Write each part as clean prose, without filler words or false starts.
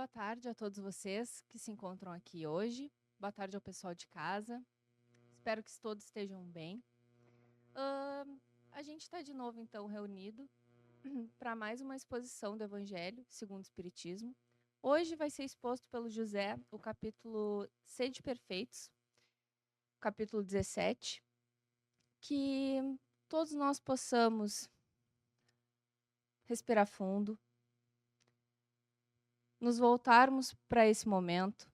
Boa tarde a todos vocês que se encontram aqui hoje. Boa tarde ao pessoal de casa. Espero que todos estejam bem. A gente está de novo, então, reunido para mais uma exposição do Evangelho segundo o Espiritismo. Hoje vai ser exposto pelo José o capítulo Sede Perfeitos, capítulo 17, que todos nós possamos respirar fundo, nos voltarmos para esse momento,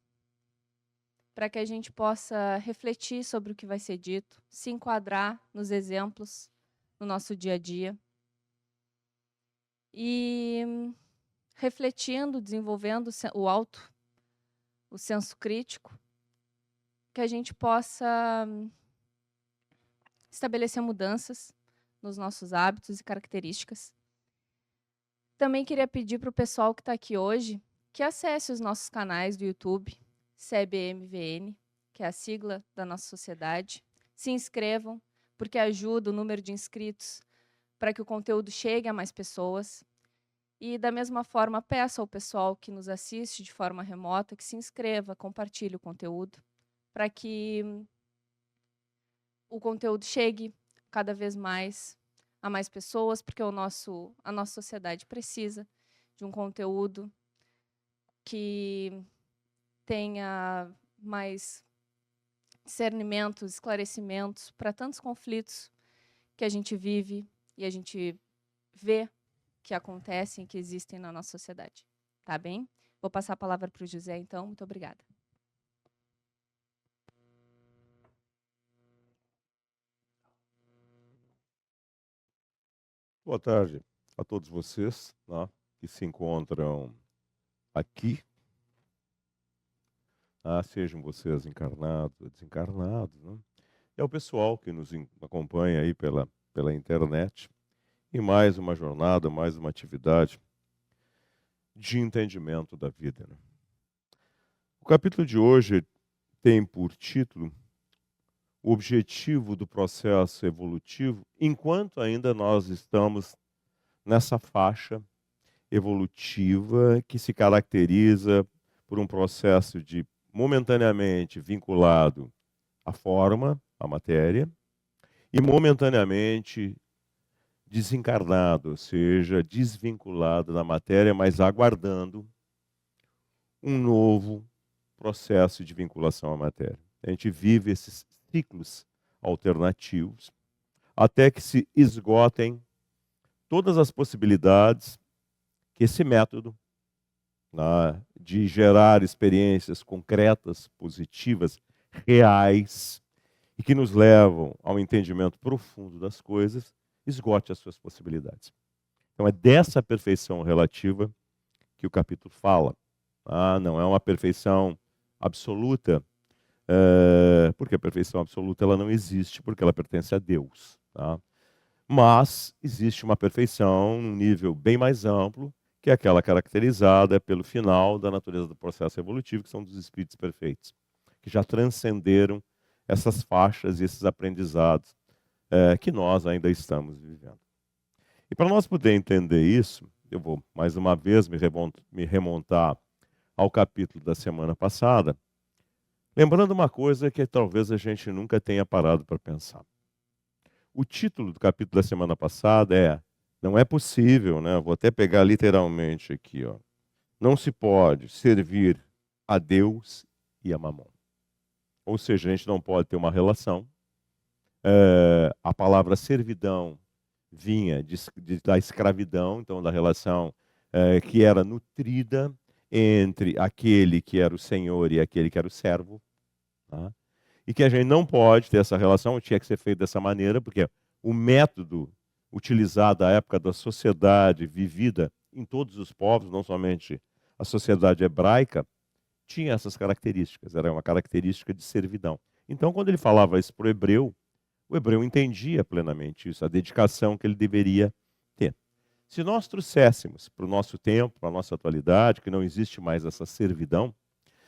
para que a gente possa refletir sobre o que vai ser dito, se enquadrar nos exemplos no nosso dia a dia e refletindo, desenvolvendo o senso crítico, que a gente possa estabelecer mudanças nos nossos hábitos e características. Também queria pedir para o pessoal que está aqui hoje que acesse os nossos canais do YouTube, CBMVN, que é a sigla da nossa sociedade. Se inscrevam, porque ajuda o número de inscritos para que o conteúdo chegue a mais pessoas. E, da mesma forma, peço ao pessoal que nos assiste de forma remota que se inscreva, compartilhe o conteúdo, para que o conteúdo chegue cada vez mais a mais pessoas, porque a nossa sociedade precisa de um conteúdo que tenha mais discernimentos, esclarecimentos para tantos conflitos que a gente vive e a gente vê que acontecem, que existem na nossa sociedade. Tá bem? Vou passar a palavra para o José, então. Muito obrigada. Boa tarde a todos vocês, né, que se encontram aqui, sejam vocês encarnados ou desencarnados, né, e ao pessoal que nos acompanha aí pela internet, em mais uma jornada, mais uma atividade de entendimento da vida, né. O capítulo de hoje tem por título o objetivo do processo evolutivo, enquanto ainda nós estamos nessa faixa evolutiva que se caracteriza por um processo de momentaneamente vinculado à forma, à matéria, e momentaneamente desencarnado, ou seja, desvinculado da matéria, mas aguardando um novo processo de vinculação à matéria. A gente vive esses ciclos alternativos até que se esgotem todas as possibilidades que esse método de gerar experiências concretas, positivas, reais, e que nos levam ao entendimento profundo das coisas, esgote as suas possibilidades. Então é dessa perfeição relativa que o capítulo fala. Não é uma perfeição absoluta, porque a perfeição absoluta ela não existe, porque ela pertence a Deus. Mas existe uma perfeição num nível bem mais amplo, que é aquela caracterizada pelo final da natureza do processo evolutivo, que são dos espíritos perfeitos, que já transcenderam essas faixas e esses aprendizados que nós ainda estamos vivendo. E para nós poder entender isso, eu vou mais uma vez me remontar ao capítulo da semana passada, lembrando uma coisa que talvez a gente nunca tenha parado para pensar. O título do capítulo da semana passada é Não é possível, né? Vou até pegar literalmente aqui, ó. Não se pode servir a Deus e a Mamon. Ou seja, a gente não pode ter uma relação. A palavra servidão vinha da escravidão, então da relação que era nutrida entre aquele que era o senhor e aquele que era o servo. Tá? E que a gente não pode ter essa relação, tinha que ser feito dessa maneira, porque o método utilizado à época da sociedade vivida em todos os povos, não somente a sociedade hebraica, tinha essas características, era uma característica de servidão. Então, quando ele falava isso para o hebreu entendia plenamente isso, a dedicação que ele deveria ter. Se nós trouxéssemos para o nosso tempo, para a nossa atualidade, que não existe mais essa servidão,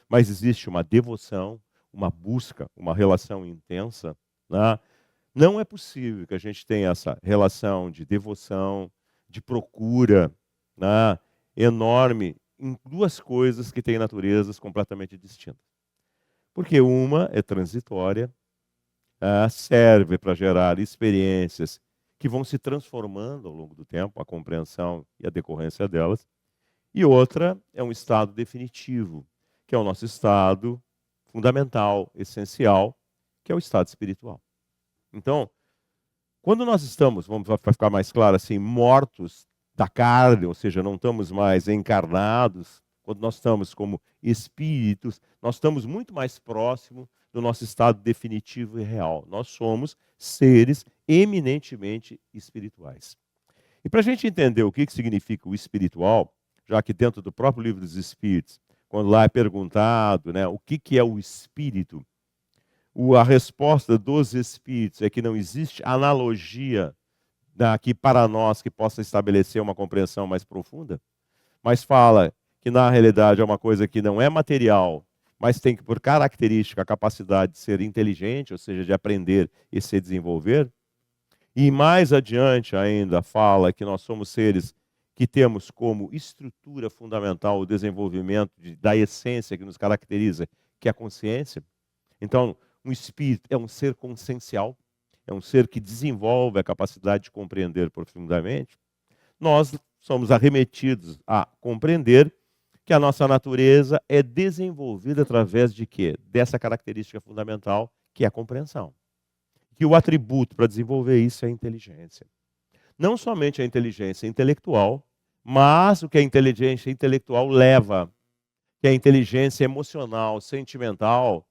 mas existe uma devoção, uma busca, uma relação intensa, né? Não é possível que a gente tenha essa relação de devoção, de procura, né, enorme em duas coisas que têm naturezas completamente distintas. Porque uma é transitória, serve para gerar experiências que vão se transformando ao longo do tempo, a compreensão e a decorrência delas. E outra é um estado definitivo, que é o nosso estado fundamental, essencial, que é o estado espiritual. Então, quando nós estamos, para ficar mais claro assim, mortos da carne, ou seja, não estamos mais encarnados, quando nós estamos como espíritos, nós estamos muito mais próximos do nosso estado definitivo e real. Nós somos seres eminentemente espirituais. E para a gente entender o que significa o espiritual, já que dentro do próprio livro dos Espíritos, quando lá é perguntado, né, o que é o espírito, a resposta dos Espíritos é que não existe analogia aqui para nós que possa estabelecer uma compreensão mais profunda, mas fala que na realidade é uma coisa que não é material, mas tem que, por característica, a capacidade de ser inteligente, ou seja, de aprender e se desenvolver. E mais adiante ainda fala que nós somos seres que temos como estrutura fundamental o desenvolvimento da essência que nos caracteriza, que é a consciência. Então, um espírito é um ser consciencial, é um ser que desenvolve a capacidade de compreender profundamente. Nós somos arremetidos a compreender que a nossa natureza é desenvolvida através de quê? Dessa característica fundamental, que é a compreensão. Que o atributo para desenvolver isso é a inteligência. Não somente a inteligência intelectual, mas o que a inteligência intelectual leva, que é a inteligência emocional, sentimental,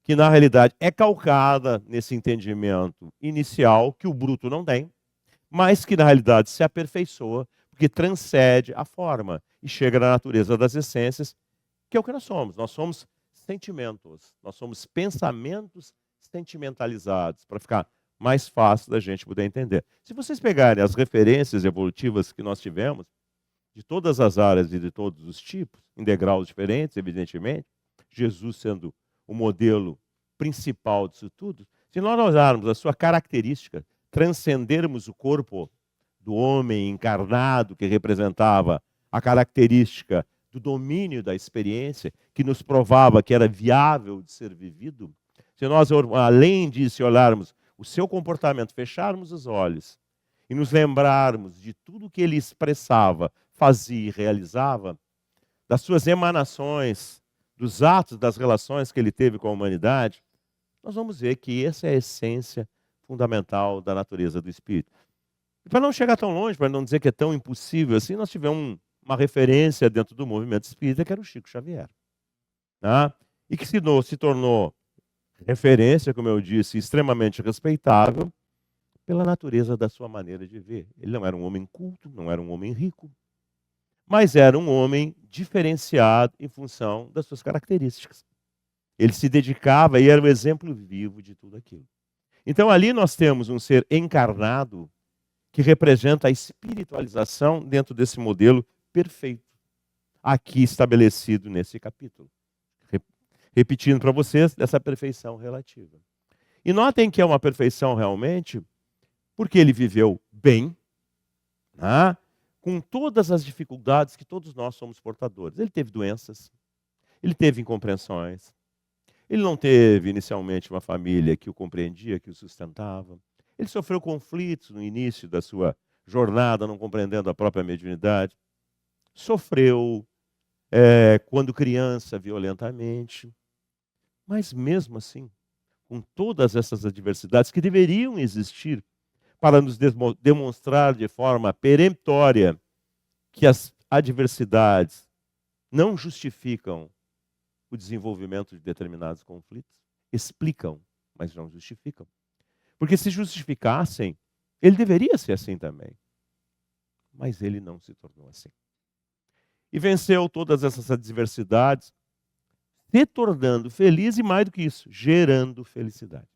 que na realidade é calcada nesse entendimento inicial, que o bruto não tem, mas que na realidade se aperfeiçoa, porque transcende a forma e chega na natureza das essências, que é o que nós somos. Nós somos sentimentos, nós somos pensamentos sentimentalizados, para ficar mais fácil da gente poder entender. Se vocês pegarem as referências evolutivas que nós tivemos, de todas as áreas e de todos os tipos, em degraus diferentes, evidentemente, Jesus sendo o modelo principal disso tudo, se nós olharmos a sua característica, transcendermos o corpo do homem encarnado, que representava a característica do domínio da experiência, que nos provava que era viável de ser vivido, se nós, além disso, olharmos o seu comportamento, fecharmos os olhos e nos lembrarmos de tudo que ele expressava, fazia e realizava, das suas emanações, dos atos, das relações que ele teve com a humanidade, nós vamos ver que essa é a essência fundamental da natureza do espírito. E para não chegar tão longe, para não dizer que é tão impossível assim, nós tivemos uma referência dentro do movimento espírita, que era o Chico Xavier. Tá? E que se tornou referência, como eu disse, extremamente respeitável pela natureza da sua maneira de ver. Ele não era um homem culto, não era um homem rico, mas era um homem diferenciado em função das suas características. Ele se dedicava e era o exemplo vivo de tudo aquilo. Então ali nós temos um ser encarnado que representa a espiritualização dentro desse modelo perfeito, aqui estabelecido nesse capítulo. Repetindo para vocês, dessa perfeição relativa. E notem que é uma perfeição realmente porque ele viveu bem, né, com todas as dificuldades que todos nós somos portadores. Ele teve doenças, ele teve incompreensões, ele não teve inicialmente uma família que o compreendia, que o sustentava. Ele sofreu conflitos no início da sua jornada, não compreendendo a própria mediunidade. Sofreu, quando criança, violentamente. Mas mesmo assim, com todas essas adversidades que deveriam existir para nos demonstrar de forma peremptória que as adversidades não justificam o desenvolvimento de determinados conflitos, explicam, mas não justificam. Porque se justificassem, ele deveria ser assim também. Mas ele não se tornou assim. E venceu todas essas adversidades, se tornando feliz e, mais do que isso, gerando felicidade.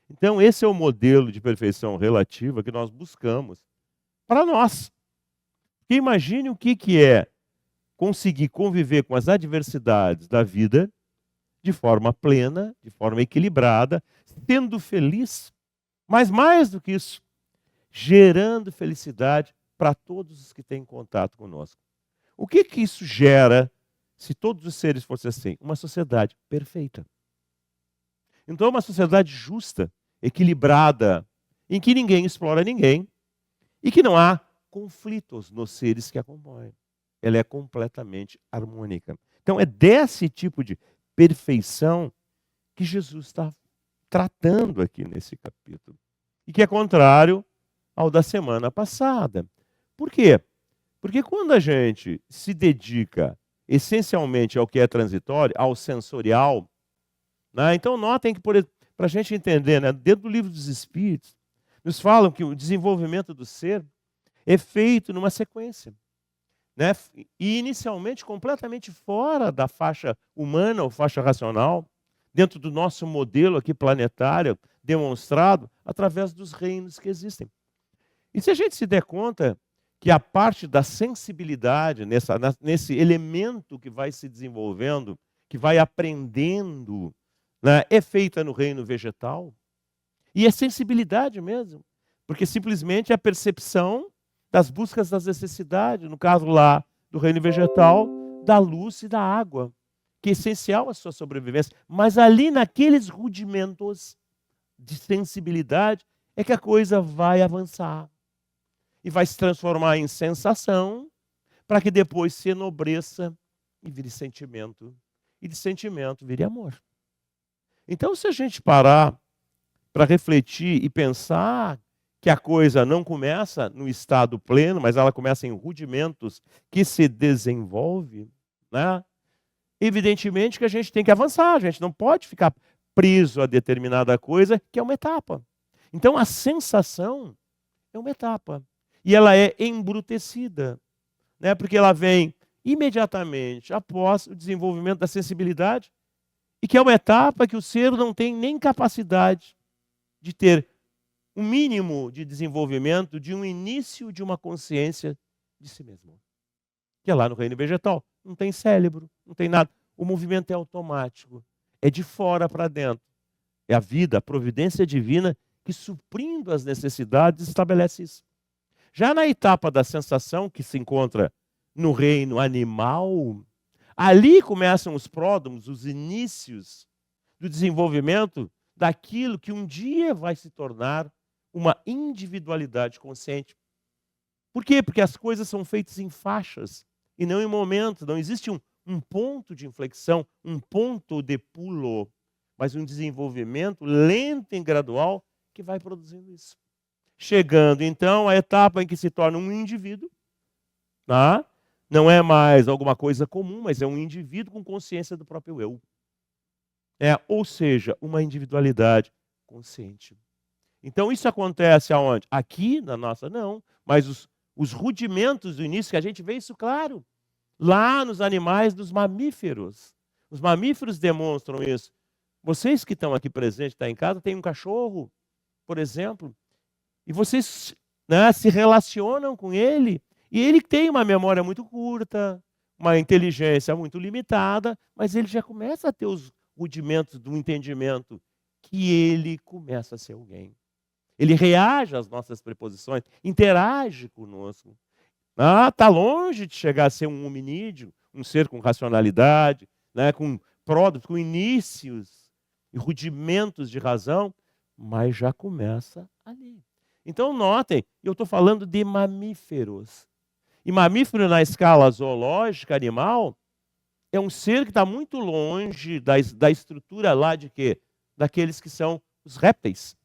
Então, esse é o modelo de perfeição relativa que nós buscamos para nós. Porque imagine o que é conseguir conviver com as adversidades da vida de forma plena, de forma equilibrada, sendo feliz, mas mais do que isso, gerando felicidade para todos os que têm contato conosco. O que que isso gera se todos os seres fossem assim? Uma sociedade perfeita. Então, uma sociedade justa, equilibrada, em que ninguém explora ninguém e que não há conflitos nos seres que a compõem. Ela é completamente harmônica. Então, é desse tipo de perfeição que Jesus está tratando aqui nesse capítulo. E que é contrário ao da semana passada. Por quê? Porque quando a gente se dedica essencialmente ao que é transitório, ao sensorial, né? Então notem que, para a gente entender, né, dentro do livro dos Espíritos, nos falam que o desenvolvimento do ser é feito numa sequência. Né? E inicialmente completamente fora da faixa humana ou faixa racional, dentro do nosso modelo aqui planetário, demonstrado através dos reinos que existem. E se a gente se der conta que a parte da sensibilidade, nesse elemento que vai se desenvolvendo, que vai aprendendo, né, é feita no reino vegetal, e é sensibilidade mesmo, porque simplesmente é a percepção das buscas das necessidades, no caso lá do reino vegetal, da luz e da água, que é essencial à sua sobrevivência. Mas ali naqueles rudimentos de sensibilidade é que a coisa vai avançar e vai se transformar em sensação, para que depois se enobreça e vire sentimento, e de sentimento vire amor. Então, se a gente parar para refletir e pensar que a coisa não começa no estado pleno, mas ela começa em rudimentos que se desenvolve, né? Evidentemente que a gente tem que avançar, a gente não pode ficar preso a determinada coisa, que é uma etapa. Então a sensação é uma etapa. E ela é embrutecida, né? Porque ela vem imediatamente após o desenvolvimento da sensibilidade, e que é uma etapa que o ser não tem nem capacidade de ter um mínimo de desenvolvimento de um início de uma consciência de si mesmo. Que é lá no reino vegetal. Não tem cérebro, não tem nada. O movimento é automático. É de fora para dentro. É a vida, a providência divina que, suprindo as necessidades, estabelece isso. Já na etapa da sensação, que se encontra no reino animal, ali começam os pródromos, os inícios do desenvolvimento daquilo que um dia vai se tornar uma individualidade consciente. Por quê? Porque as coisas são feitas em faixas e não em momentos. Não existe um ponto de inflexão, um ponto de pulo, mas um desenvolvimento lento e gradual que vai produzindo isso. Chegando, então, à etapa em que se torna um indivíduo, tá? Não é mais alguma coisa comum, mas é um indivíduo com consciência do próprio eu. Ou seja, uma individualidade consciente. Então isso acontece aonde? Aqui na nossa, não. Mas os rudimentos do início, que a gente vê isso claro, lá nos animais dos mamíferos. Os mamíferos demonstram isso. Vocês que estão aqui presentes, estão em casa, tem um cachorro, por exemplo, e vocês, né, se relacionam com ele, e ele tem uma memória muito curta, uma inteligência muito limitada, mas ele já começa a ter os rudimentos do entendimento que ele começa a ser alguém. Ele reage às nossas preposições, interage conosco. Está longe de chegar a ser um hominídeo, um ser com racionalidade, né, com pródromos, com inícios e rudimentos de razão, mas já começa ali. Então notem, eu estou falando de mamíferos. E mamífero na escala zoológica, animal, é um ser que está muito longe da estrutura lá de quê? Daqueles que são os répteis.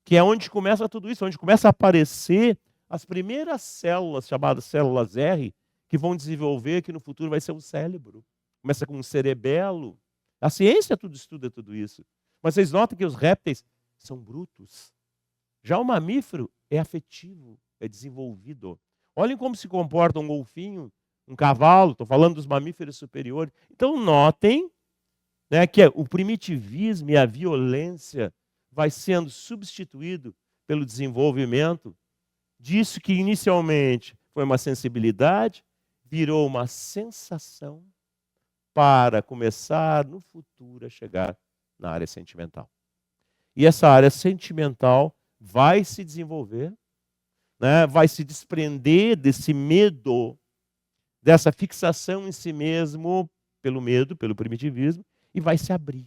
Que é onde começa tudo isso, onde começa a aparecer as primeiras células, chamadas células R, que vão desenvolver, que no futuro vai ser o cérebro. Começa com um cerebelo. A ciência tudo estuda tudo isso. Mas vocês notam que os répteis são brutos. Já o mamífero é afetivo, é desenvolvido. Olhem como se comporta um golfinho, um cavalo, estou falando dos mamíferos superiores. Então notem, né, que o primitivismo e a violência vai sendo substituído pelo desenvolvimento disso que inicialmente foi uma sensibilidade, virou uma sensação para começar no futuro a chegar na área sentimental. E essa área sentimental vai se desenvolver, né, vai se desprender desse medo, dessa fixação em si mesmo, pelo medo, pelo primitivismo, e vai se abrir.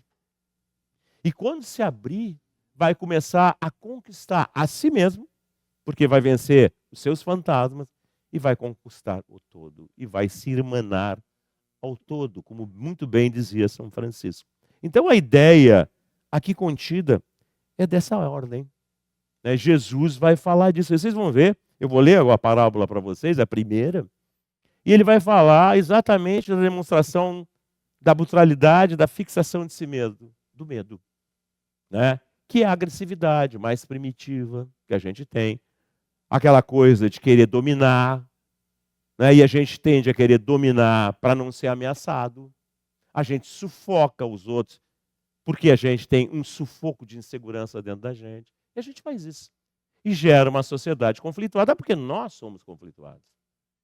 E quando se abrir, vai começar a conquistar a si mesmo, porque vai vencer os seus fantasmas, e vai conquistar o todo, e vai se irmanar ao todo, como muito bem dizia São Francisco. Então a ideia aqui contida é dessa ordem. Né? Jesus vai falar disso. Vocês vão ver, eu vou ler a parábola para vocês, a primeira, e ele vai falar exatamente da demonstração da brutalidade, da fixação de si mesmo, do medo. Né? Que é a agressividade mais primitiva que a gente tem. Aquela coisa de querer dominar, né? E a gente tende a querer dominar para não ser ameaçado. A gente sufoca os outros porque a gente tem um sufoco de insegurança dentro da gente. E a gente faz isso. E gera uma sociedade conflituada, porque nós somos conflituados.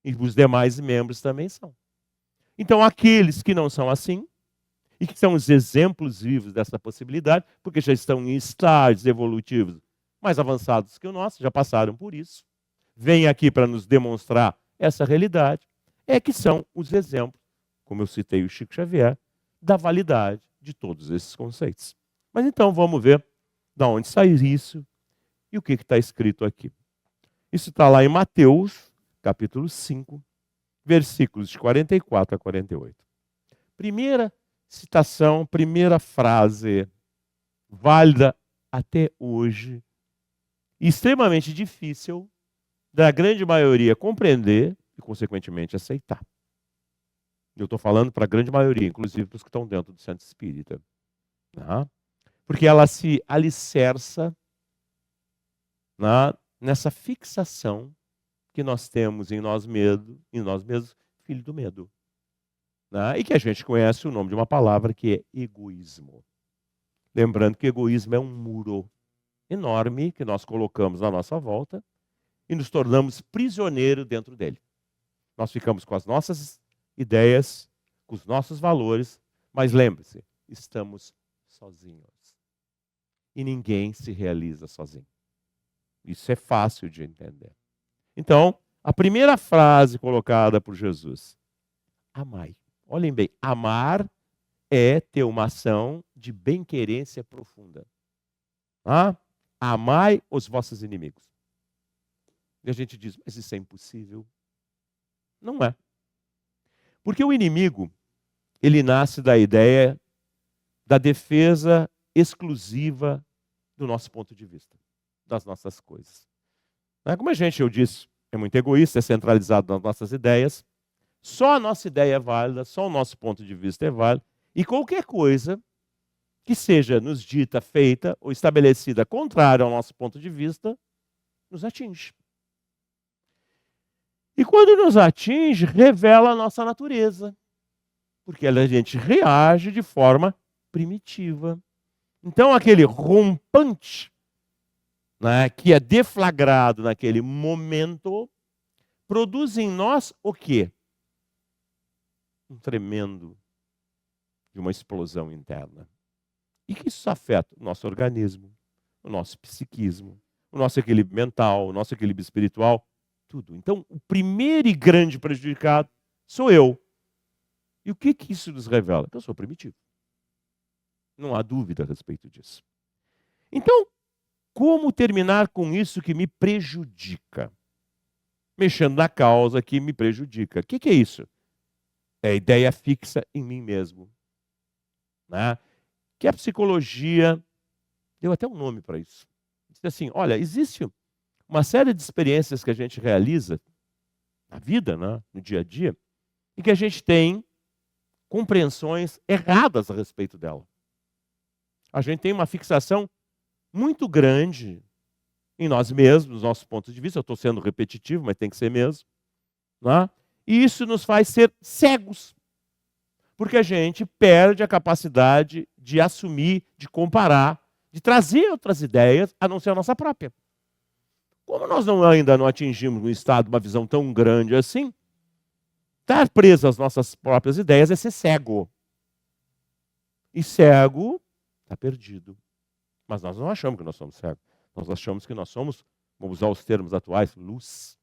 E os demais membros também são. Então, aqueles que não são assim, e que são os exemplos vivos dessa possibilidade, porque já estão em estágios evolutivos mais avançados que o nosso, já passaram por isso, vêm aqui para nos demonstrar essa realidade, é que são os exemplos, como eu citei o Chico Xavier, da validade de todos esses conceitos. Mas então vamos ver de onde sai isso e o que está escrito aqui. Isso está lá em Mateus, capítulo 5, versículos de 44 a 48. Primeira citação, primeira frase válida até hoje, extremamente difícil da grande maioria compreender e, consequentemente, aceitar. Eu estou falando para a grande maioria, inclusive para os que estão dentro do centro espírita. Tá? Porque ela se alicerça nessa fixação que nós temos em nós mesmos, filho do medo. Né? E que a gente conhece o nome de uma palavra que é egoísmo. Lembrando que egoísmo é um muro enorme que nós colocamos na nossa volta e nos tornamos prisioneiros dentro dele. Nós ficamos com as nossas ideias, com os nossos valores, mas lembre-se, estamos sozinhos. E ninguém se realiza sozinho. Isso é fácil de entender. Então, a primeira frase colocada por Jesus: amai. Olhem bem, amar é ter uma ação de bem-querência profunda. Amai os vossos inimigos. E a gente diz, mas isso é impossível. Não é. Porque o inimigo, ele nasce da ideia da defesa exclusiva do nosso ponto de vista, das nossas coisas. Como eu disse, é muito egoísta, é centralizado nas nossas ideias. Só a nossa ideia é válida, só o nosso ponto de vista é válido. E qualquer coisa que seja nos dita, feita ou estabelecida contrária ao nosso ponto de vista, nos atinge. E quando nos atinge, revela a nossa natureza. Porque a gente reage de forma primitiva. Então, aquele rompante, né, que é deflagrado naquele momento, produz em nós o quê? Um tremendo de uma explosão interna. E que isso afeta o nosso organismo, o nosso psiquismo, o nosso equilíbrio mental, o nosso equilíbrio espiritual, tudo. Então, o primeiro e grande prejudicado sou eu. E o que isso nos revela? Que eu sou primitivo. Não há dúvida a respeito disso. Então, como terminar com isso que me prejudica? Mexendo na causa que me prejudica. O que é isso? É a ideia fixa em mim mesmo. Né? Que a psicologia deu até um nome para isso. Diz assim, olha, existe uma série de experiências que a gente realiza na vida, né, no dia a dia, e que a gente tem compreensões erradas a respeito dela. A gente tem uma fixação muito grande em nós mesmos, nos nossos pontos de vista. Eu estou sendo repetitivo, mas tem que ser mesmo. Né? E isso nos faz ser cegos. Porque a gente perde a capacidade de assumir, de comparar, de trazer outras ideias, a não ser a nossa própria. Como nós ainda não atingimos no estado uma visão tão grande assim, estar preso às nossas próprias ideias é ser cego. E cego está perdido. Mas nós não achamos que nós somos cegos. Nós achamos que nós somos, vamos usar os termos atuais, luz.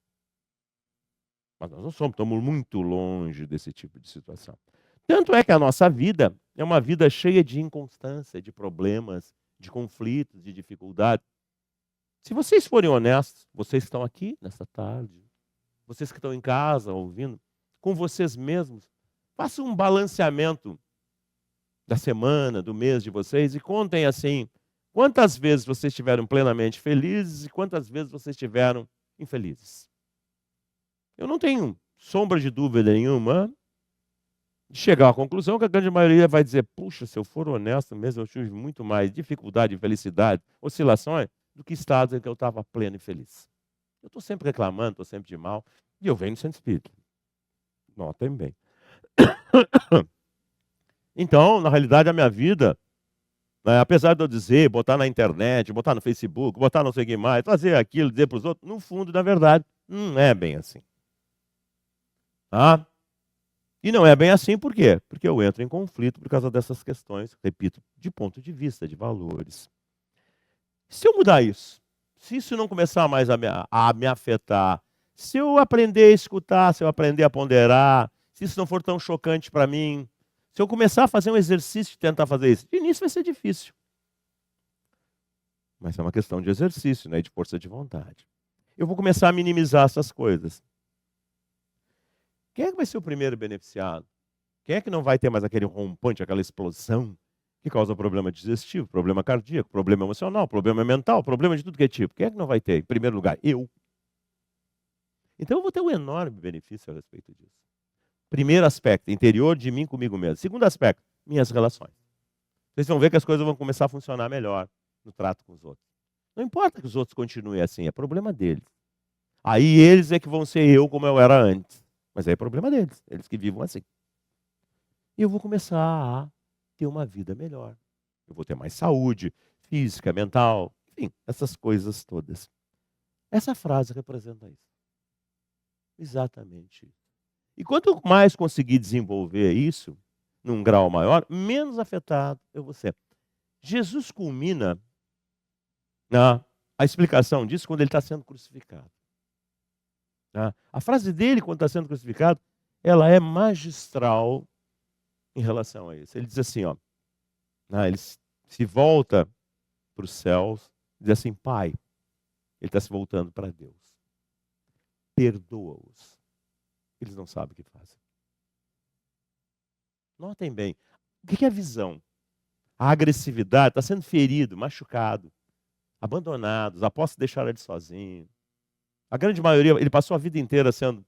Mas nós não somos, estamos muito longe desse tipo de situação. Tanto é que a nossa vida é uma vida cheia de inconstância, de problemas, de conflitos, de dificuldades. Se vocês forem honestos, vocês que estão aqui nessa tarde, vocês que estão em casa ouvindo, com vocês mesmos, façam um balanceamento da semana, do mês de vocês e contem assim, quantas vezes vocês estiveram plenamente felizes e quantas vezes vocês estiveram infelizes. Eu não tenho sombra de dúvida nenhuma de chegar à conclusão que a grande maioria vai dizer, puxa, se eu for honesto mesmo, eu tive muito mais dificuldade, infelicidade, oscilações, do que estados em que eu estava pleno e feliz. Eu estou sempre reclamando, estou sempre de mal, e eu venho no centro espírita. Notem bem. Então, na realidade, a minha vida, né, apesar de eu dizer, botar na internet, botar no Facebook, botar não sei o que mais, fazer aquilo, dizer para os outros, no fundo, na verdade, não é bem assim. Tá? E não é bem assim por quê? Porque eu entro em conflito por causa dessas questões, repito, de ponto de vista, de valores. Se eu mudar isso, se isso não começar mais a me afetar, se eu aprender a escutar, se eu aprender a ponderar, se isso não for tão chocante para mim, se eu começar a fazer um exercício de tentar fazer isso, de início vai ser difícil. Mas é uma questão de exercício, né, de força de vontade. Eu vou começar a minimizar essas coisas. Quem é que vai ser o primeiro beneficiado? Quem é que não vai ter mais aquele rompante, aquela explosão que causa problema digestivo, problema cardíaco, problema emocional, problema mental, problema de tudo que é tipo? Quem é que não vai ter? Em primeiro lugar, eu. Então eu vou ter um enorme benefício a respeito disso. Primeiro aspecto, interior de mim comigo mesmo. Segundo aspecto, minhas relações. Vocês vão ver que as coisas vão começar a funcionar melhor no trato com os outros. Não importa que os outros continuem assim, é problema deles. Aí eles é que vão ser eu como eu era antes. Mas aí é problema deles, eles que vivam assim. E eu vou começar a ter uma vida melhor. Eu vou ter mais saúde física, mental, enfim, essas coisas todas. Essa frase representa isso. Exatamente isso. E quanto mais conseguir desenvolver isso, num grau maior, menos afetado eu vou ser. Jesus culmina a explicação disso quando ele está sendo crucificado. A frase dele, quando está sendo crucificado, ela é magistral em relação a isso. Ele diz assim, ó, ele se volta para os céus, diz assim, Pai, ele está se voltando para Deus. Perdoa-os. Eles não sabem o que fazem. Notem bem, o que é a visão? A agressividade, está sendo ferido, machucado, abandonado, os apóstolos deixaram ele sozinho. A grande maioria, ele passou a vida inteira sendo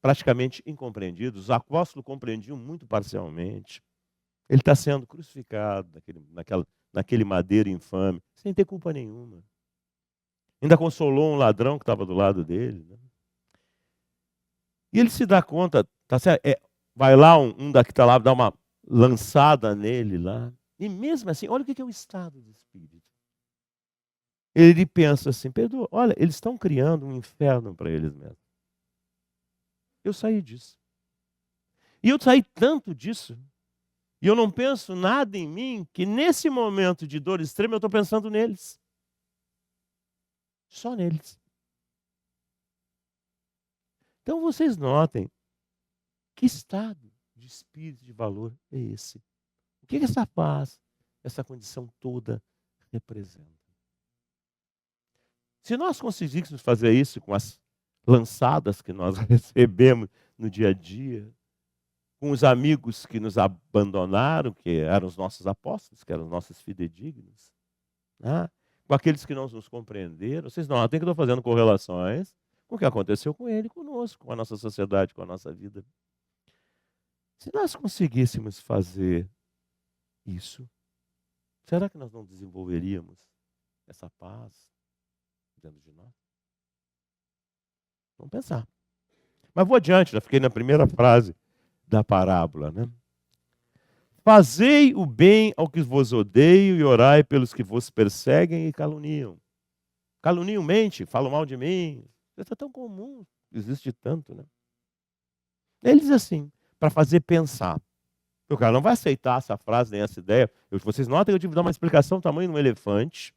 praticamente incompreendido. Os apóstolos compreendiam muito parcialmente. Ele está sendo crucificado naquele madeiro infame, sem ter culpa nenhuma. Ainda consolou um ladrão que estava do lado dele. Né? E ele se dá conta, tá certo? Vai lá um daqui está lá, dá uma lançada nele lá. E mesmo assim, olha o que é o estado de espírito. Ele pensa assim, perdoa, olha, eles estão criando um inferno para eles mesmos. Eu saí disso. E eu saí tanto disso, e eu não penso nada em mim, que nesse momento de dor extrema eu estou pensando neles. Só neles. Então vocês notem, que estado de espírito, de valor é esse? O que essa paz, essa condição toda representa? Se nós conseguíssemos fazer isso com as lançadas que nós recebemos no dia a dia, com os amigos que nos abandonaram, que eram os nossos apóstolos, que eram os nossos fidedignos, né? Com aqueles que não nos compreenderam, vocês não tem que estar fazendo correlações com o que aconteceu com ele, conosco, com a nossa sociedade, com a nossa vida. Se nós conseguíssemos fazer isso, será que nós não desenvolveríamos essa paz dentro de nós? Vamos pensar. Mas vou adiante, já fiquei na primeira frase da parábola, né? Fazei o bem ao que vos odeio e orai pelos que vos perseguem e caluniam. Caluniam, mente, falam mal de mim. Isso é tão comum, existe tanto, né? Ele diz assim, para fazer pensar. O cara não vai aceitar essa frase nem essa ideia. Vocês notam que eu tive que dar uma explicação do tamanho de um elefante.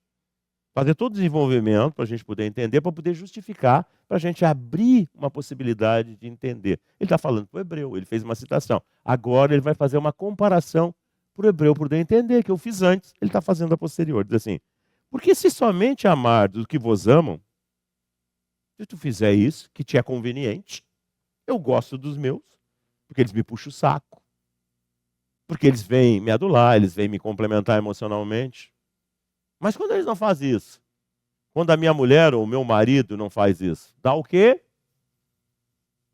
Fazer todo o desenvolvimento para a gente poder entender, para poder justificar, para a gente abrir uma possibilidade de entender. Ele está falando para o hebreu, ele fez uma citação. Agora ele vai fazer uma comparação para o hebreu poder entender, que eu fiz antes, ele está fazendo a posterior. Diz assim, porque se somente amar dos que vos amam, se tu fizer isso, que te é conveniente, eu gosto dos meus, porque eles me puxam o saco, porque eles vêm me adular, eles vêm me complementar emocionalmente. Mas quando eles não fazem isso, quando a minha mulher ou o meu marido não faz isso, dá o quê?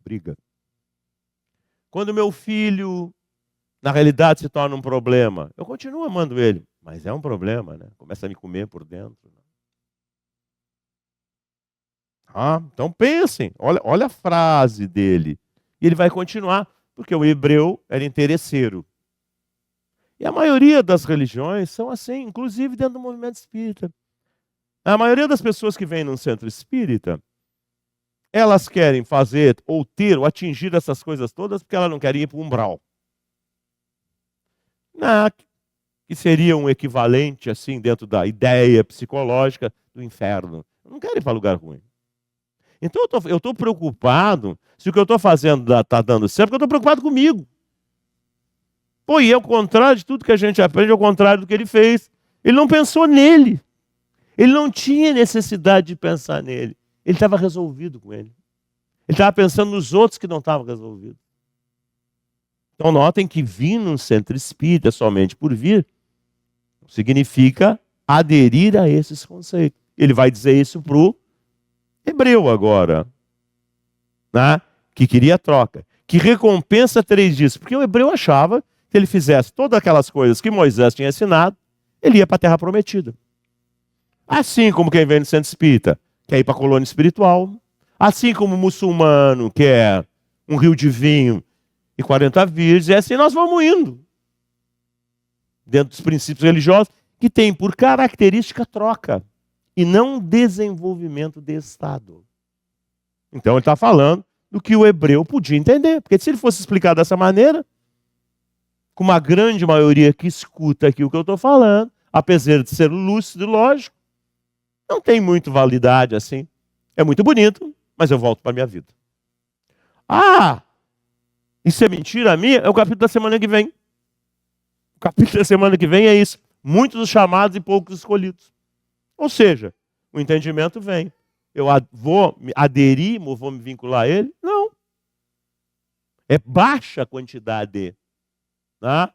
Briga. Quando o meu filho, na realidade, se torna um problema, eu continuo amando ele, mas é um problema, né? Começa a me comer por dentro. Então pensem, olha a frase dele. E ele vai continuar, porque o hebreu era interesseiro. E a maioria das religiões são assim, inclusive dentro do movimento espírita. A maioria das pessoas que vêm num centro espírita, elas querem fazer, ou ter, ou atingir essas coisas todas, porque elas não querem ir para o umbral. Que seria um equivalente, assim, dentro da ideia psicológica do inferno. Não querem ir para lugar ruim. Então eu estou preocupado se o que eu estou fazendo está dando certo, porque eu estou preocupado comigo. Pô, e ao contrário de tudo que a gente aprende, ao contrário do que ele fez. Ele não pensou nele. Ele não tinha necessidade de pensar nele. Ele estava resolvido com ele. Ele estava pensando nos outros que não estavam resolvidos. Então notem que vir num centro espírita somente por vir significa aderir a esses conceitos. Ele vai dizer isso para o hebreu agora, né? Que queria troca. Que recompensa tereis disso? Porque o hebreu achava que ele fizesse todas aquelas coisas que Moisés tinha ensinado, ele ia para a terra prometida. Assim como quem vem no centro espírita quer ir para a colônia espiritual, assim como o muçulmano quer um rio de vinho e 40 virgens, e assim nós vamos indo. Dentro dos princípios religiosos, que tem por característica troca, e não desenvolvimento de Estado. Então ele está falando do que o hebreu podia entender, porque se ele fosse explicar dessa maneira, com uma grande maioria que escuta aqui o que eu estou falando, apesar de ser lúcido e lógico, não tem muito validade assim. É muito bonito, mas eu volto para a minha vida. Isso é mentira minha? É o capítulo da semana que vem. O capítulo da semana que vem é isso. Muitos os chamados e poucos escolhidos. Ou seja, o entendimento vem. Eu vou me aderir, vou me vincular a ele? Não. É baixa a quantidade. Tá?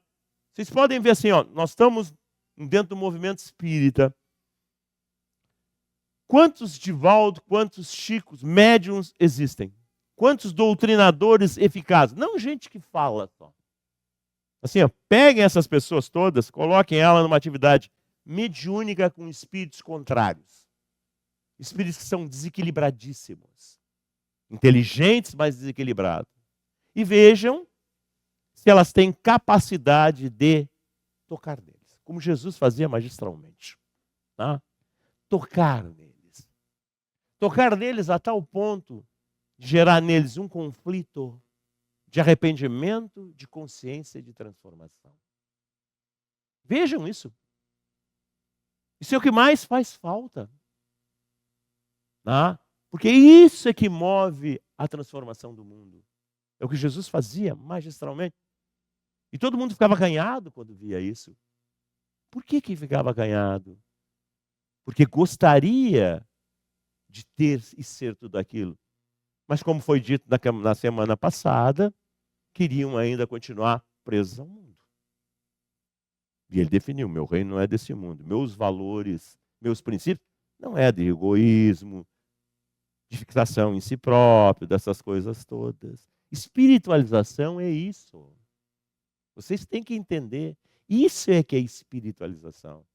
Vocês podem ver assim, nós estamos dentro do movimento espírita. Quantos Divaldo, quantos Chicos, médiums existem? Quantos doutrinadores eficazes? Não gente que fala só. Assim, peguem essas pessoas todas, coloquem ela numa atividade mediúnica com espíritos contrários. Espíritos que são desequilibradíssimos. Inteligentes, mas desequilibrados. E vejam se elas têm capacidade de tocar neles. Como Jesus fazia magistralmente. Tá? Tocar neles. Tocar neles a tal ponto de gerar neles um conflito de arrependimento, de consciência e de transformação. Vejam isso. Isso é o que mais faz falta. Tá? Porque isso é que move a transformação do mundo. É o que Jesus fazia magistralmente. E todo mundo ficava acanhado quando via isso. Por que ficava acanhado? Porque gostaria de ter e ser tudo aquilo. Mas como foi dito na semana passada, queriam ainda continuar presos ao mundo. E ele definiu, meu reino não é desse mundo. Meus valores, meus princípios, não é de egoísmo, de fixação em si próprio, dessas coisas todas. Espiritualização é isso. Vocês têm que entender. Isso é que é espiritualização.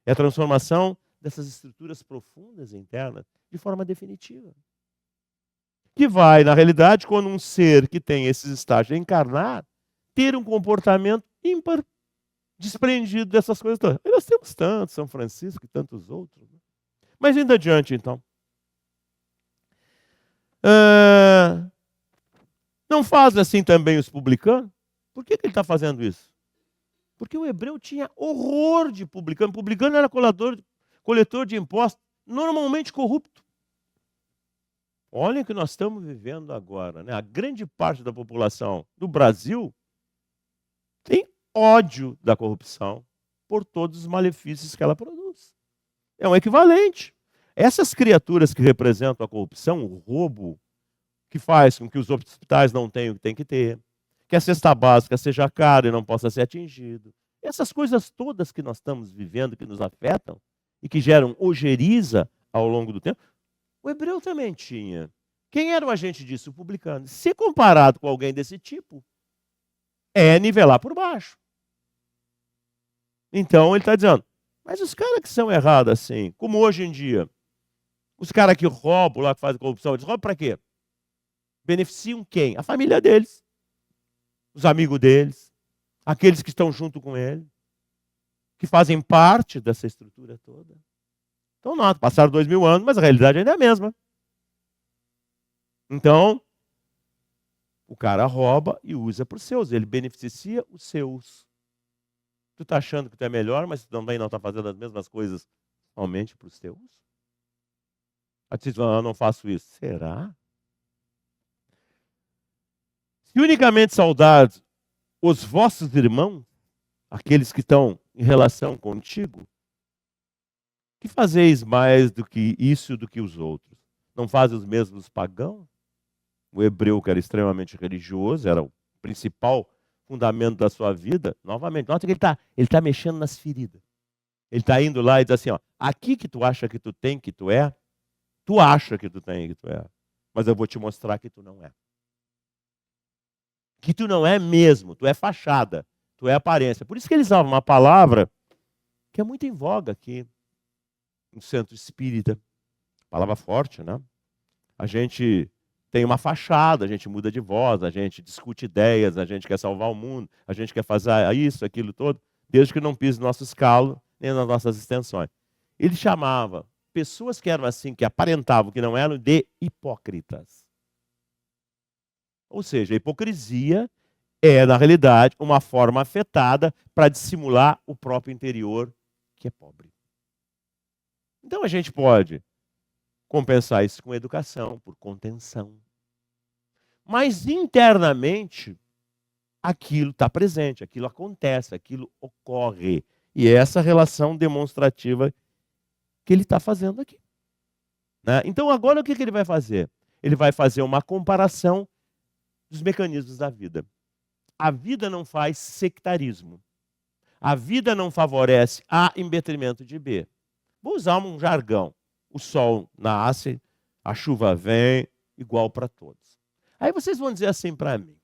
É a transformação dessas estruturas profundas internas de forma definitiva. Que vai, na realidade, quando um ser que tem esses estágios encarnar, ter um comportamento ímpar, desprendido dessas coisas todas. E nós temos tantos, São Francisco e tantos outros. Né? Mas indo adiante, então. Não fazem assim também os publicanos? Por que ele está fazendo isso? Porque o hebreu tinha horror de publicano. Publicano era coletor de impostos, normalmente corrupto. Olhem o que nós estamos vivendo agora, né? A grande parte da população do Brasil tem ódio da corrupção por todos os malefícios que ela produz. É um equivalente. Essas criaturas que representam a corrupção, o roubo, que faz com que os hospitais não tenham o que tem que ter, que a cesta básica seja cara e não possa ser atingido. Essas coisas todas que nós estamos vivendo, que nos afetam e que geram ojeriza ao longo do tempo, o hebreu também tinha. Quem era o agente disso? O publicano. Se comparado com alguém desse tipo, é nivelar por baixo. Então ele está dizendo, mas os caras que são errados assim, como hoje em dia, os caras que roubam lá, que fazem corrupção, eles roubam para quê? Beneficiam quem? A família deles, os amigos deles, aqueles que estão junto com ele, que fazem parte dessa estrutura toda. Então, não, passaram 2000 anos, mas a realidade ainda é a mesma. Então, o cara rouba e usa para os seus, ele beneficia os seus. Tu está achando que tu é melhor, mas tu também não está fazendo as mesmas coisas somente para os teus? Aí tu diz, eu não faço isso. Será? Se unicamente saudados os vossos irmãos, aqueles que estão em relação contigo, que fazeis mais do que isso do que os outros? Não fazem os mesmos pagãos? O hebreu, que era extremamente religioso, era o principal fundamento da sua vida. Novamente, nota que ele tá mexendo nas feridas. Ele está indo lá e diz assim, ó, aqui que tu acha que tu tem, que tu é, tu acha que tu tem, que tu é. Mas eu vou te mostrar que tu não é. Que tu não é mesmo, tu é fachada, tu é aparência. Por isso que eles usavam uma palavra que é muito em voga aqui no centro espírita. Palavra forte, né? A gente tem uma fachada, a gente muda de voz, a gente discute ideias, a gente quer salvar o mundo, a gente quer fazer isso, aquilo todo, desde que não pise no nosso escalo, nem nas nossas extensões. Ele chamava pessoas que eram assim, que aparentavam que não eram, de hipócritas. Ou seja, a hipocrisia é, na realidade, uma forma afetada para dissimular o próprio interior, que é pobre. Então a gente pode compensar isso com educação, por contenção. Mas internamente, aquilo está presente, aquilo acontece, aquilo ocorre. E é essa relação demonstrativa que ele está fazendo aqui. Né? Então agora o que ele vai fazer? Ele vai fazer uma comparação dos mecanismos da vida. A vida não faz sectarismo. A vida não favorece A em detrimento de B. Vou usar um jargão. O sol nasce, a chuva vem, igual para todos. Aí vocês vão dizer assim para mim.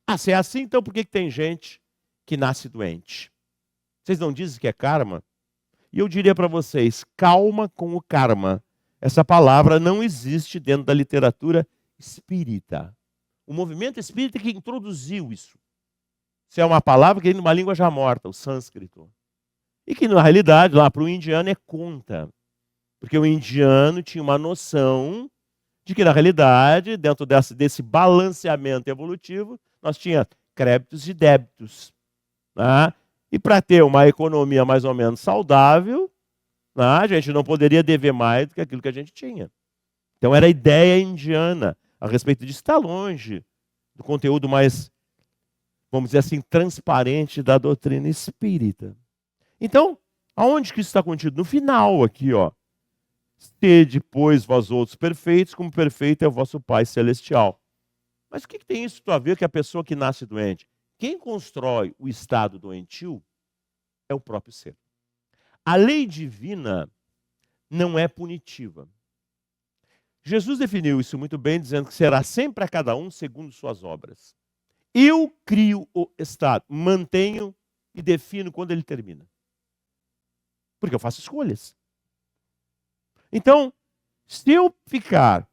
Ah, se é assim, então por que tem gente que nasce doente? Vocês não dizem que é karma? E eu diria para vocês, calma com o karma. Essa palavra não existe dentro da literatura espírita. O movimento espírita que introduziu isso. Isso é uma palavra que vem numa língua já morta, o sânscrito. E que, na realidade, lá para o indiano é conta. Porque o indiano tinha uma noção de que, na realidade, dentro desse balanceamento evolutivo, nós tínhamos créditos e débitos. Né? E para ter uma economia mais ou menos saudável, né, a gente não poderia dever mais do que aquilo que a gente tinha. Então era a ideia indiana a respeito disso. Está longe do conteúdo mais, vamos dizer assim, transparente da doutrina espírita. Então, aonde que isso está contido? No final aqui, ó. Sede, pois, vós outros perfeitos, como perfeito é o vosso Pai Celestial. Mas o que tem isso a ver com a pessoa que nasce doente? Quem constrói o estado doentio é o próprio ser. A lei divina não é punitiva. Jesus definiu isso muito bem, dizendo que será sempre a cada um segundo suas obras. Eu crio o estado, mantenho e defino quando ele termina. Porque eu faço escolhas. Então, se eu ficar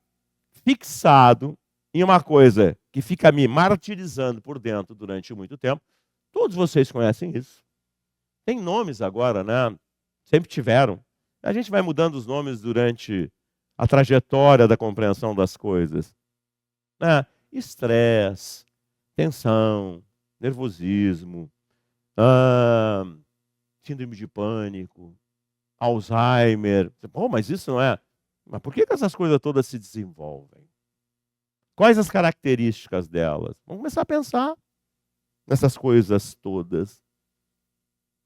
fixado em uma coisa que fica me martirizando por dentro durante muito tempo, todos vocês conhecem isso. Tem nomes agora, né? Sempre tiveram. A gente vai mudando os nomes durante a trajetória da compreensão das coisas. Né? Estresse, tensão, nervosismo, síndrome de pânico, Alzheimer. Pô, mas isso não é... Mas por que essas coisas todas se desenvolvem? Quais as características delas? Vamos começar a pensar nessas coisas todas.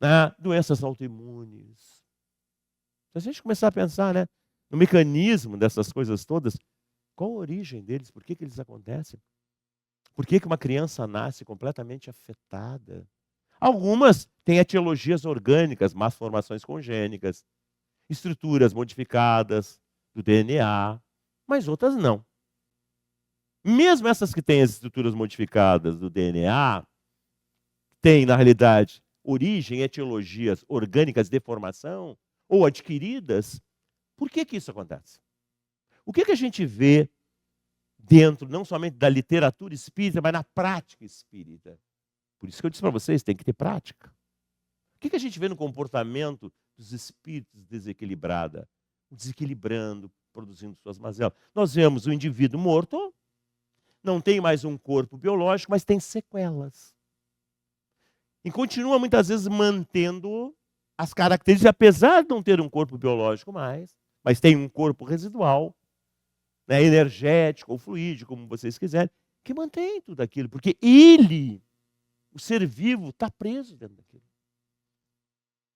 Né? Doenças autoimunes. Se a gente começar a pensar, né, no mecanismo dessas coisas todas, qual a origem deles? Por que eles acontecem? Por que uma criança nasce completamente afetada? Algumas têm etiologias orgânicas, más formações congênicas, estruturas modificadas do DNA, mas outras não. Mesmo essas que têm as estruturas modificadas do DNA, têm, na realidade, origem em etiologias orgânicas de formação ou adquiridas. Por que isso acontece? O que a gente vê dentro, não somente da literatura espírita, mas na prática espírita? Por isso que eu disse para vocês, tem que ter prática. O que a gente vê no comportamento dos espíritos desequilibrada? Desequilibrando, produzindo suas mazelas. Nós vemos o indivíduo morto, não tem mais um corpo biológico, mas tem sequelas. E continua muitas vezes mantendo as características, apesar de não ter um corpo biológico mais, mas tem um corpo residual, né, energético ou fluídico, como vocês quiserem, que mantém tudo aquilo, porque ele, o ser vivo, está preso dentro daquilo.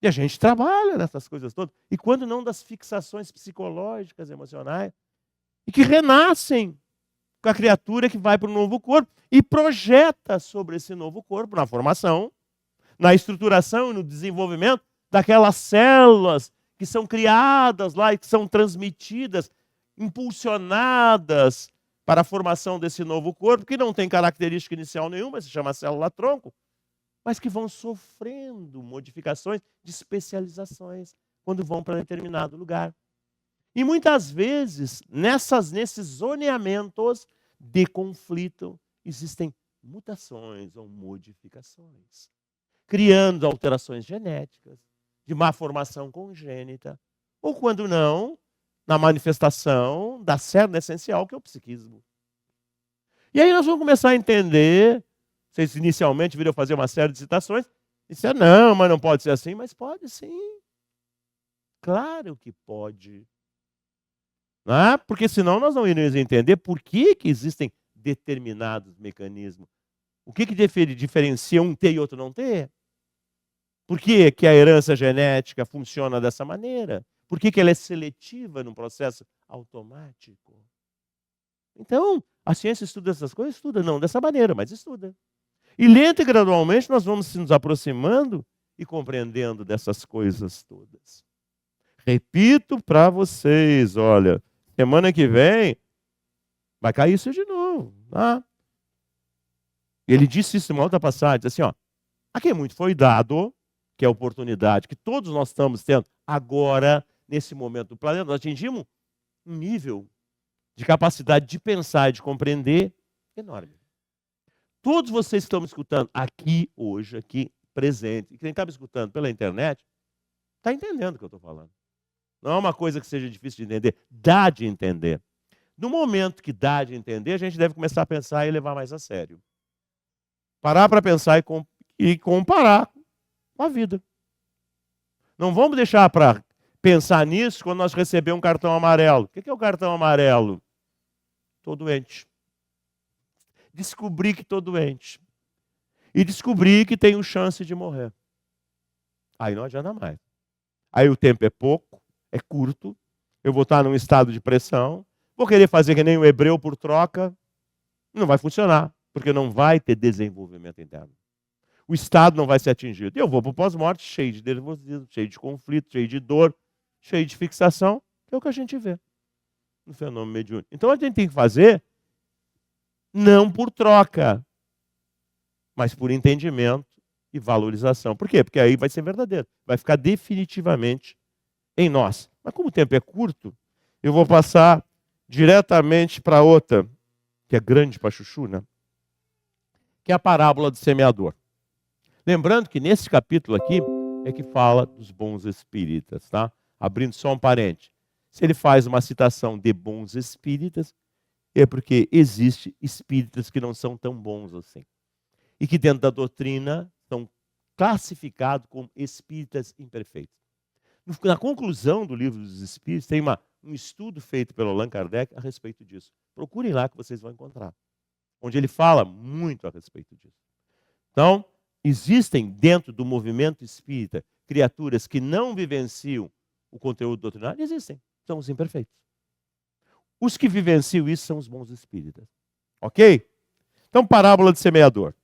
E a gente trabalha nessas coisas todas. E quando não das fixações psicológicas, emocionais, e que renascem com a criatura que vai para um novo corpo e projeta sobre esse novo corpo, na formação, na estruturação e no desenvolvimento daquelas células que são criadas lá e que são transmitidas, impulsionadas para a formação desse novo corpo, que não tem característica inicial nenhuma, se chama célula-tronco, mas que vão sofrendo modificações de especializações quando vão para determinado lugar. E muitas vezes, nesses zoneamentos de conflito, existem mutações ou modificações, criando alterações genéticas, de má formação congênita, ou quando não, na manifestação da célula essencial, que é o psiquismo. E aí nós vamos começar a entender. Vocês inicialmente viram fazer uma série de citações. Disseram, não, mas não pode ser assim. Mas pode sim. Claro que pode. Ah, porque senão nós não iríamos entender por que existem determinados mecanismos. O que diferencia um ter e outro não ter? Por que a herança genética funciona dessa maneira? Por que ela é seletiva num processo automático? Então, a ciência estuda essas coisas? Estuda. Não dessa maneira, mas estuda. E lento e gradualmente nós vamos nos aproximando e compreendendo dessas coisas todas. Repito para vocês, olha, semana que vem vai cair isso de novo. Tá? Ele disse isso em uma outra passagem, disse assim, ó, a quem muito foi dado, que é a oportunidade que todos nós estamos tendo agora, nesse momento do planeta, nós atingimos um nível de capacidade de pensar e de compreender enorme. Todos vocês que estão me escutando aqui hoje, aqui presente, e quem está me escutando pela internet, está entendendo o que eu estou falando. Não é uma coisa que seja difícil de entender, dá de entender. No momento que dá de entender, a gente deve começar a pensar e levar mais a sério. Parar para pensar e comparar com a vida. Não vamos deixar para pensar nisso quando nós recebemos um cartão amarelo. O que é o cartão amarelo? Estou doente. Descobri que estou doente. E descobri que tenho chance de morrer. Aí não adianta mais. Aí o tempo é pouco, é curto, eu vou estar num estado de pressão, vou querer fazer que nem um hebreu por troca, não vai funcionar, porque não vai ter desenvolvimento interno. O estado não vai ser atingido. E eu vou para o pós-morte cheio de nervosismo, cheio de conflito, cheio de dor, cheio de fixação, que é o que a gente vê no fenômeno mediúnico. Então a gente tem que fazer não por troca, mas por entendimento e valorização. Por quê? Porque aí vai ser verdadeiro. Vai ficar definitivamente em nós. Mas como o tempo é curto, eu vou passar diretamente para outra, que é grande para chuchu, né? Que é a parábola do semeador. Lembrando que nesse capítulo aqui é que fala dos bons espíritas, tá? Abrindo só um parente. Se ele faz uma citação de bons espíritas, é porque existe espíritas que não são tão bons assim. E que dentro da doutrina são classificados como espíritas imperfeitos. Na conclusão do Livro dos Espíritos, tem um estudo feito pelo Allan Kardec a respeito disso. Procurem lá que vocês vão encontrar. Onde ele fala muito a respeito disso. Então, existem dentro do movimento espírita criaturas que não vivenciam o conteúdo doutrinário? Existem. São os imperfeitos. Os que vivenciam isso são os bons espíritas. Ok? Então, parábola de semeador.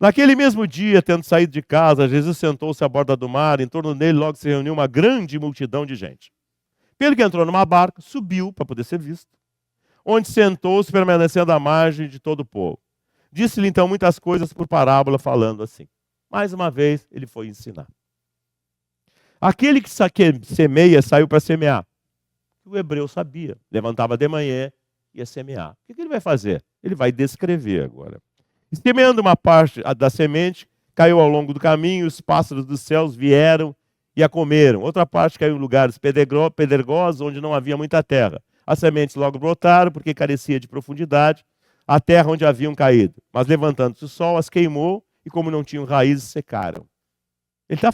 Naquele mesmo dia, tendo saído de casa, Jesus sentou-se à borda do mar, em torno dele logo se reuniu uma grande multidão de gente. Pelo que entrou numa barca, subiu para poder ser visto, onde sentou-se, permanecendo à margem de todo o povo. Disse-lhe então muitas coisas por parábola, falando assim. Mais uma vez, ele foi ensinar. Aquele que semeia saiu para semear. O hebreu sabia, levantava de manhã e ia semear. O que ele vai fazer? Ele vai descrever agora. E semeando uma parte da semente, caiu ao longo do caminho, os pássaros dos céus vieram e a comeram. Outra parte caiu em lugares pedregosos, onde não havia muita terra. As sementes logo brotaram, porque carecia de profundidade, a terra onde haviam caído. Mas levantando-se o sol, as queimou, e como não tinham raízes, secaram. Ele está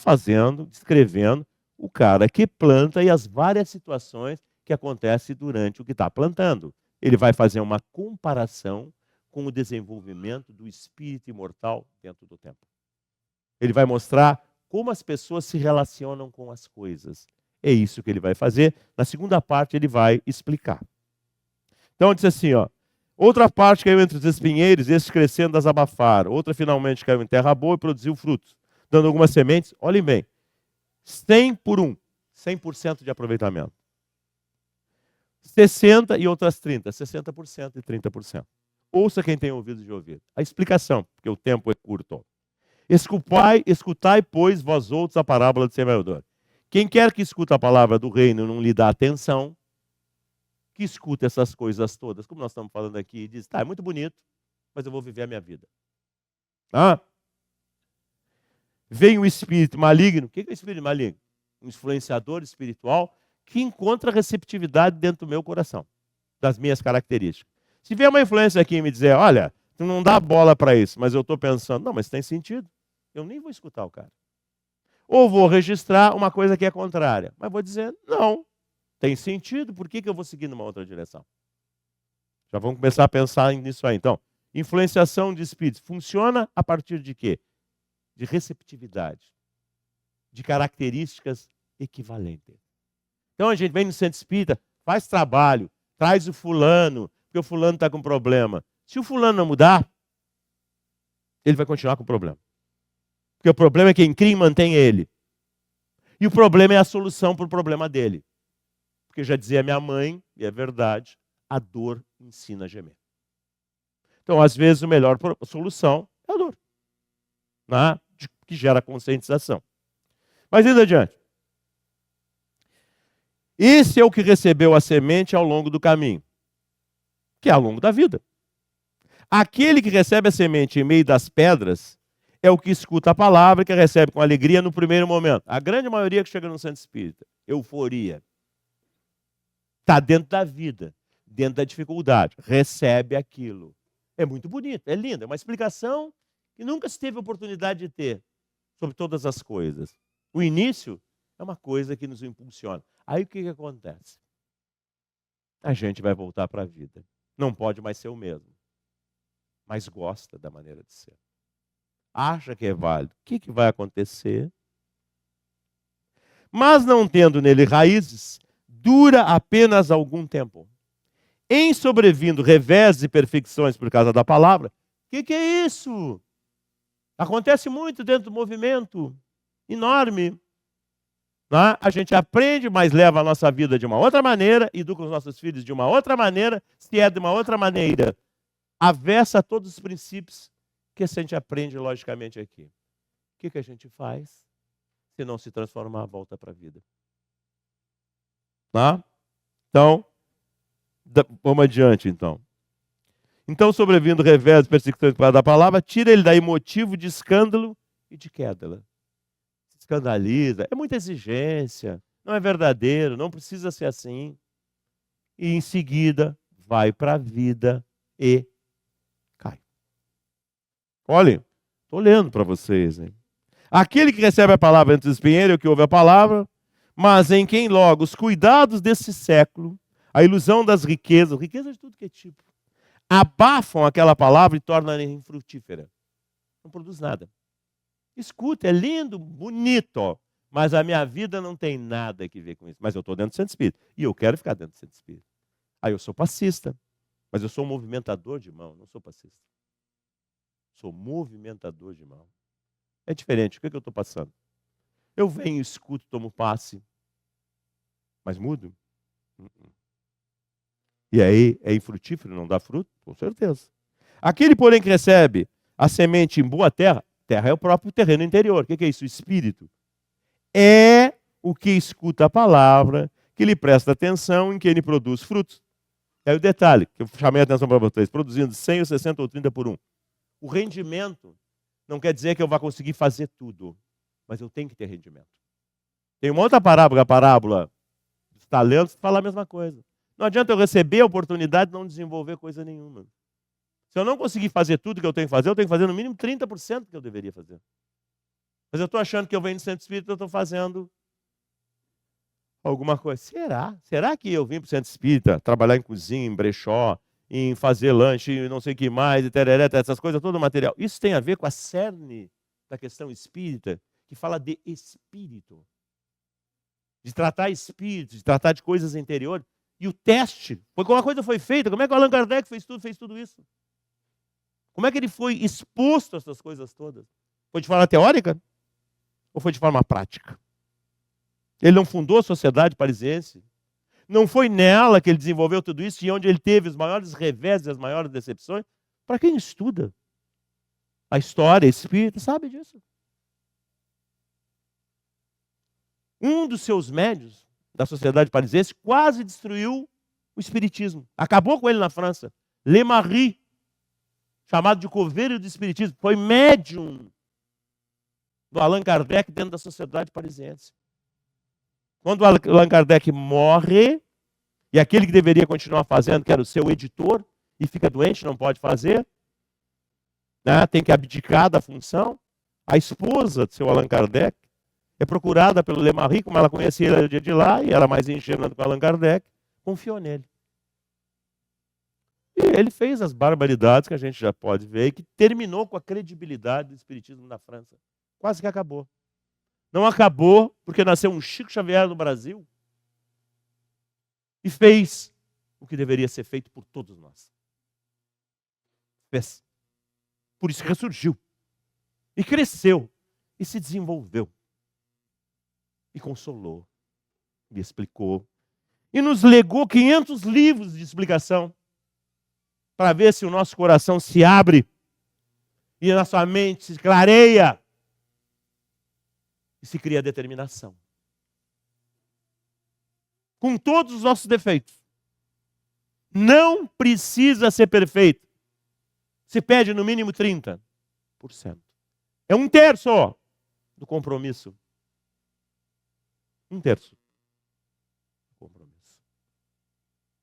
descrevendo o cara que planta e as várias situações que acontecem durante o que está plantando. Ele vai fazer uma comparação com o desenvolvimento do espírito imortal dentro do tempo. Ele vai mostrar como as pessoas se relacionam com as coisas. É isso que ele vai fazer. Na segunda parte, ele vai explicar. Então, diz assim, ó. Outra parte caiu entre os espinheiros, estes crescendo as abafaram. Outra finalmente caiu em terra boa e produziu frutos, dando algumas sementes. Olhem bem, 100 por 1, 100% de aproveitamento. 60 e outras 30, 60% e 30%. Ouça quem tem ouvido de ouvir. A explicação, porque o tempo é curto. Escutai, pois, vós outros, a parábola do semeador. Quem quer que escuta a palavra do reino e não lhe dá atenção, que escuta essas coisas todas, como nós estamos falando aqui, e diz, tá, é muito bonito, mas eu vou viver a minha vida. Vem um espírito maligno. O que é um espírito maligno? Um influenciador espiritual que encontra receptividade dentro do meu coração, das minhas características. Se vier uma influência aqui e me dizer, olha, tu não dá bola para isso, mas eu estou pensando, não, mas tem sentido. Eu nem vou escutar o cara. Ou vou registrar uma coisa que é contrária, mas vou dizer, não, tem sentido, por que eu vou seguir numa outra direção? Já vamos começar a pensar nisso aí. Então, influenciação de espíritos funciona a partir de quê? De receptividade, de características equivalentes. Então a gente vem no centro espírita, faz trabalho, traz o fulano, porque o fulano está com problema. Se o fulano não mudar, ele vai continuar com o problema. Porque o problema é quem cria e mantém ele. E o problema é a solução para o problema dele. Porque já dizia minha mãe, e é verdade, a dor ensina a gemer. Então, às vezes, a melhor solução é a dor, né? Que gera conscientização. Mas indo adiante. Esse é o que recebeu a semente ao longo do caminho, que é ao longo da vida. Aquele que recebe a semente em meio das pedras é o que escuta a palavra, que recebe com alegria no primeiro momento. A grande maioria que chega no centro espírita, euforia. Está dentro da vida, dentro da dificuldade, recebe aquilo. É muito bonito, é lindo, é uma explicação que nunca se teve oportunidade de ter sobre todas as coisas. O início é uma coisa que nos impulsiona. Aí o que acontece? A gente vai voltar para a vida. Não pode mais ser o mesmo, mas gosta da maneira de ser. Acha que é válido. O que vai acontecer? Mas não tendo nele raízes, dura apenas algum tempo. Em sobrevindo revés e perfecções por causa da palavra, o que é isso? Acontece muito dentro do movimento enorme. Né? A gente aprende, mas leva a nossa vida de uma outra maneira, educa os nossos filhos de uma outra maneira, se é de uma outra maneira, avessa a todos os princípios que a gente aprende logicamente aqui. O que a gente faz se não se transformar, volta para a vida? Tá? Então, vamos adiante então. Então, sobrevindo revés, perseguições da palavra, tira ele daí motivo de escândalo e de queda. Se escandaliza, é muita exigência, não é verdadeiro, não precisa ser assim. E em seguida, vai para a vida e cai. Olhem, estou lendo para vocês. Hein? Aquele que recebe a palavra entre os espinheiros, o que ouve a palavra, mas em quem logo os cuidados desse século, a ilusão das riquezas, riqueza de tudo que é tipo, abafam aquela palavra e tornam-na infrutífera. Não produz nada. Escuta, é lindo, bonito, mas a minha vida não tem nada a ver com isso. Mas eu estou dentro do Centro Espírita e eu quero ficar dentro do Centro Espírita. Aí eu sou passista, mas eu sou um movimentador de mão, não sou passista. Sou movimentador de mão. É diferente. O que eu estou passando? Eu venho, escuto, tomo passe, mas mudo. E aí é infrutífero, não dá fruto? Com certeza. Aquele, porém, que recebe a semente em boa terra, terra é o próprio terreno interior. O que é isso? O espírito. É o que escuta a palavra, que lhe presta atenção, em que ele produz frutos. É o detalhe que eu chamei a atenção para vocês, produzindo 100 ou 60 ou 30 por 1. O rendimento não quer dizer que eu vá conseguir fazer tudo, mas eu tenho que ter rendimento. Tem uma outra parábola, a parábola dos talentos, que fala a mesma coisa. Não adianta eu receber a oportunidade e não desenvolver coisa nenhuma. Se eu não conseguir fazer tudo que eu tenho que fazer no mínimo 30% que eu deveria fazer. Mas eu estou achando que eu venho do Centro Espírita e eu estou fazendo alguma coisa. Será? Será que eu vim para o Centro Espírita trabalhar em cozinha, em brechó, em fazer lanche, em não sei o que mais, e tereré, essas coisas, todo o material? Isso tem a ver com a cerne da questão espírita, que fala de espírito. De tratar espírito, de tratar de coisas interiores. E o teste, foi como a coisa foi feita. Como é que o Allan Kardec fez tudo isso? Como é que ele foi exposto a essas coisas todas? Foi de forma teórica? Ou foi de forma prática? Ele não fundou a Sociedade Parisiense? Não foi nela que ele desenvolveu tudo isso e onde ele teve os maiores revés e as maiores decepções? Para quem estuda a história espírita, sabe disso. Um dos seus médios da Sociedade Parisiense quase destruiu o espiritismo. Acabou com ele na França. Le Marie, chamado de coveiro do espiritismo, foi médium do Allan Kardec dentro da Sociedade Parisiense. Quando Allan Kardec morre, e aquele que deveria continuar fazendo, que era o seu editor, e fica doente, não pode fazer, né, tem que abdicar da função, a esposa do seu Allan Kardec é procurada pelo Le Marie, como ela conhecia ele no dia de lá, e ela mais ingênua do que o Allan Kardec, confiou nele. E ele fez as barbaridades que a gente já pode ver, e que terminou com a credibilidade do espiritismo na França. Quase que acabou. Não acabou porque nasceu um Chico Xavier no Brasil e fez o que deveria ser feito por todos nós. Fez. Por isso ressurgiu. E cresceu. E se desenvolveu. E consolou. E explicou. E nos legou 500 livros de explicação para ver se o nosso coração se abre e a nossa mente se clareia e se cria determinação. Com todos os nossos defeitos. Não precisa ser perfeito. Se pede no mínimo 30%. É 1/3 do compromisso. 1/3 do compromisso.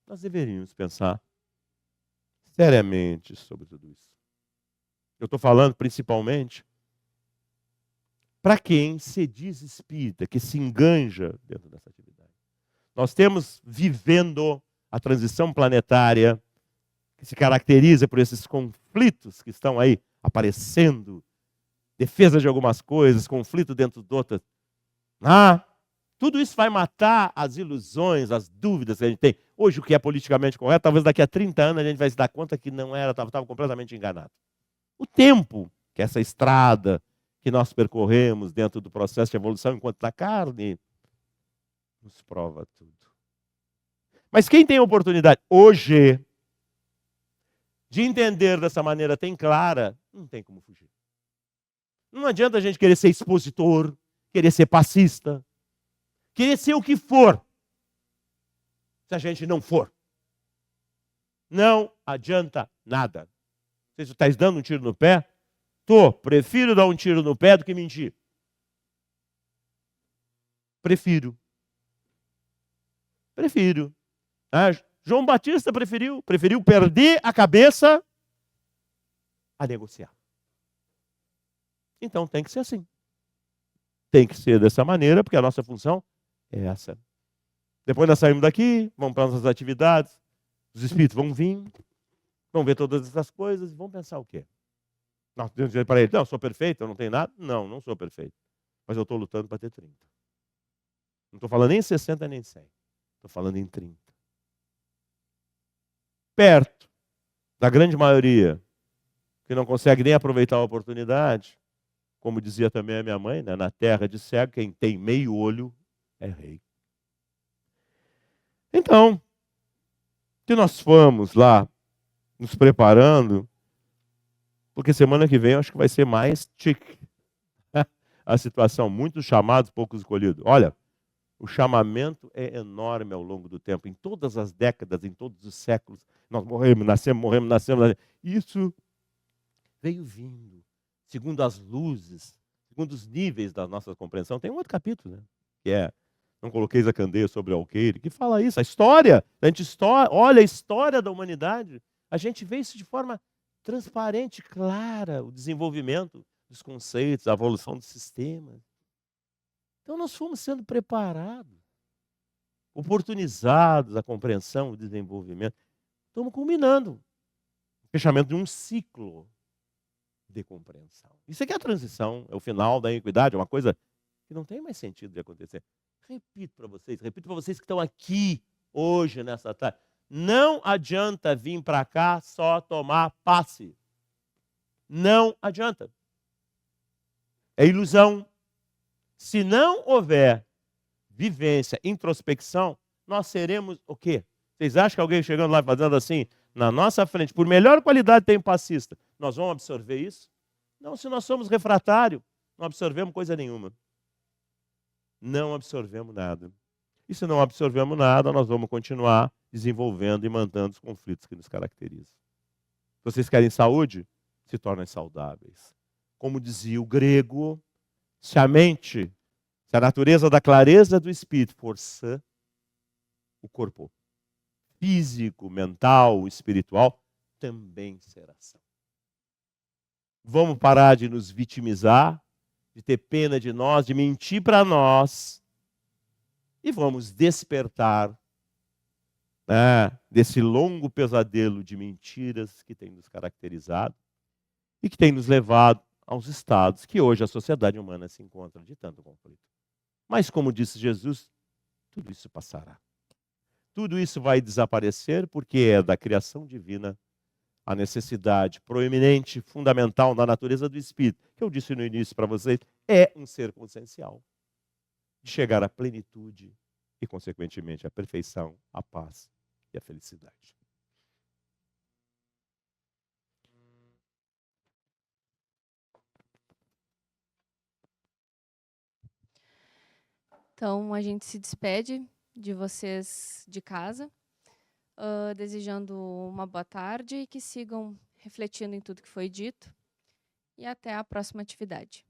Nós deveríamos pensar seriamente sobre tudo isso. Eu estou falando principalmente para quem se diz espírita, que se enganja dentro dessa atividade. Nós temos vivendo a transição planetária, que se caracteriza por esses conflitos que estão aí aparecendo, defesa de algumas coisas, conflito dentro de outras. Tudo isso vai matar as ilusões, as dúvidas que a gente tem. Hoje, o que é politicamente correto, talvez daqui a 30 anos a gente vai se dar conta que não era, estava completamente enganado. O tempo, que é essa estrada que nós percorremos dentro do processo de evolução enquanto na carne, nos prova tudo. Mas quem tem a oportunidade hoje de entender dessa maneira tão clara, não tem como fugir. Não adianta a gente querer ser expositor, querer ser passista, querer ser o que for, se a gente não for. Não adianta nada. Você está dando um tiro no pé? Prefiro dar um tiro no pé do que mentir. Prefiro. João Batista preferiu perder a cabeça a negociar. Então tem que ser assim. Tem que ser dessa maneira, porque a nossa função é essa. Depois nós saímos daqui, vamos para as nossas atividades, os espíritos vão vir, vão ver todas essas coisas e vão pensar o quê? Não, dizer para ele, não, eu sou perfeito, eu não tenho nada. Não, não sou perfeito. Mas eu estou lutando para ter 30. Não estou falando nem em 60 nem em 100. Estou falando em 30. Perto da grande maioria que não consegue nem aproveitar a oportunidade, como dizia também a minha mãe, né, na terra de cego, quem tem meio olho é rei. Então, que nós fomos lá nos preparando, porque semana que vem eu acho que vai ser mais chique a situação. Muitos chamados, poucos escolhidos. Olha, o chamamento é enorme ao longo do tempo. Em todas as décadas, em todos os séculos, nós morremos, nascemos. Isso veio vindo, segundo as luzes, segundo os níveis da nossa compreensão. Tem um outro capítulo, né? Que é Não Coloqueis a Candeia sobre o Alqueire, que fala isso, a história. Olha a história da humanidade. A gente vê isso de forma transparente, clara, o desenvolvimento dos conceitos, a evolução dos sistemas. Então nós fomos sendo preparados, oportunizados a compreensão, o desenvolvimento. Estamos culminando o fechamento de um ciclo de compreensão. Isso aqui é a transição, é o final da iniquidade, é uma coisa que não tem mais sentido de acontecer. Repito para vocês que estão aqui hoje, nessa tarde. Não adianta vir para cá só tomar passe. Não adianta. É ilusão. Se não houver vivência, introspecção, nós seremos o quê? Vocês acham que alguém chegando lá fazendo assim, na nossa frente, por melhor qualidade tem um passista, nós vamos absorver isso? Não, se nós somos refratários, não absorvemos coisa nenhuma. Não absorvemos nada. E se não absorvemos nada, nós vamos continuar desenvolvendo e mantendo os conflitos que nos caracterizam. Se vocês querem saúde, se tornem saudáveis. Como dizia o grego, se a mente, se a natureza da clareza do espírito for sã, o corpo físico, mental, espiritual também será sã. Vamos parar de nos vitimizar, de ter pena de nós, de mentir para nós, e vamos despertar, né, desse longo pesadelo de mentiras que tem nos caracterizado e que tem nos levado aos estados que hoje a sociedade humana se encontra de tanto conflito. Mas, como disse Jesus, tudo isso passará. Tudo isso vai desaparecer porque é da criação divina a necessidade proeminente, fundamental da natureza do espírito, que eu disse no início para vocês, é um ser consciencial, de chegar à plenitude e, consequentemente, à perfeição, à paz e à felicidade. Então, a gente se despede de vocês de casa, desejando uma boa tarde e que sigam refletindo em tudo que foi dito. E até a próxima atividade.